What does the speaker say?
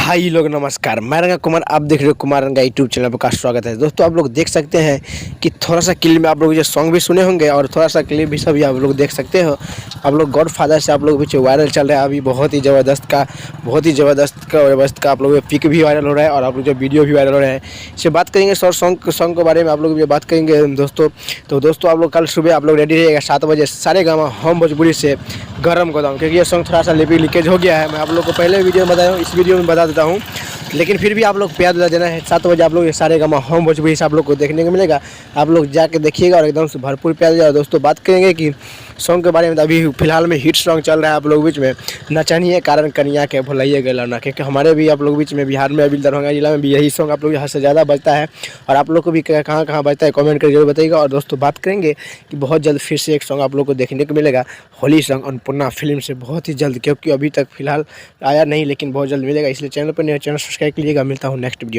भाई लोग नमस्कार, मैं रंगा कुमार, आप देख रहे हो कुमार रंगा यूट्यूब चैनल पर। का स्वागत है दोस्तों। आप लोग देख सकते हैं कि थोड़ा सा क्लिप में आप लोग ये सॉन्ग भी सुने होंगे और थोड़ा सा क्लिप भी सभी आप लोग देख सकते हो। आप लोग गॉड फादर से आप लोग पीछे वायरल चल रहा है अभी, बहुत ही ज़बरदस्त का आप लोग पिक भी वायरल हो रहा है और आप लोग जो वीडियो भी वायरल हो रहा है। इससे बात करेंगे शॉर्ट सॉन्ग के बारे में, आप लोग ये बात करेंगे दोस्तों। तो दोस्तों आप लोग कल सुबह आप लोग रेडी रहिएगा 7 बजे सारेगामा होम भोजपुरी से गरम गोदाम, क्योंकि ये सॉन्ग थोड़ा सा लीकेज हो गया है। मैं आप लोग को पहले वीडियो में बताया हूँ, इस वीडियो में बता देता हूँ, लेकिन फिर भी आप लोग प्यार देना है। 7 बजे आप लोग ये सारेगामा होम भोजपुरी से आप लोग को देखने को मिलेगा। आप लोग जाके देखिएगा और एकदम से भरपूर प्यार दिया। दोस्तों बात करेंगे कि सॉन्ग के बारे में। अभी फिलहाल में हिट सॉन्ग चल रहा है आप लोग बीच में, नचनिए कारण कनिया के भुलाइए गलौना, क्योंकि हमारे भी आप लोग बीच में बिहार में अभी दरभंगा जिला में भी यही सॉन्ग आप लोग यहाँ से ज़्यादा बजता है। और आप लोग को भी कहाँ कहाँ बजता है कमेंट करके जरूर बताइएगा। और दोस्तों बात करेंगे कि बहुत जल्द फिर से एक सॉन्ग आप लोग को देखने को मिलेगा, होली सॉन्ग अन्नपूर्णा फिल्म से, बहुत ही जल्द, क्योंकि अभी तक फिलहाल आया नहीं, लेकिन बहुत जल्द मिलेगा। इसलिए चैनल पर नया चैनल सब्सक्राइब कीजिएगा। मिलता हूँ नेक्स्ट वीडियो।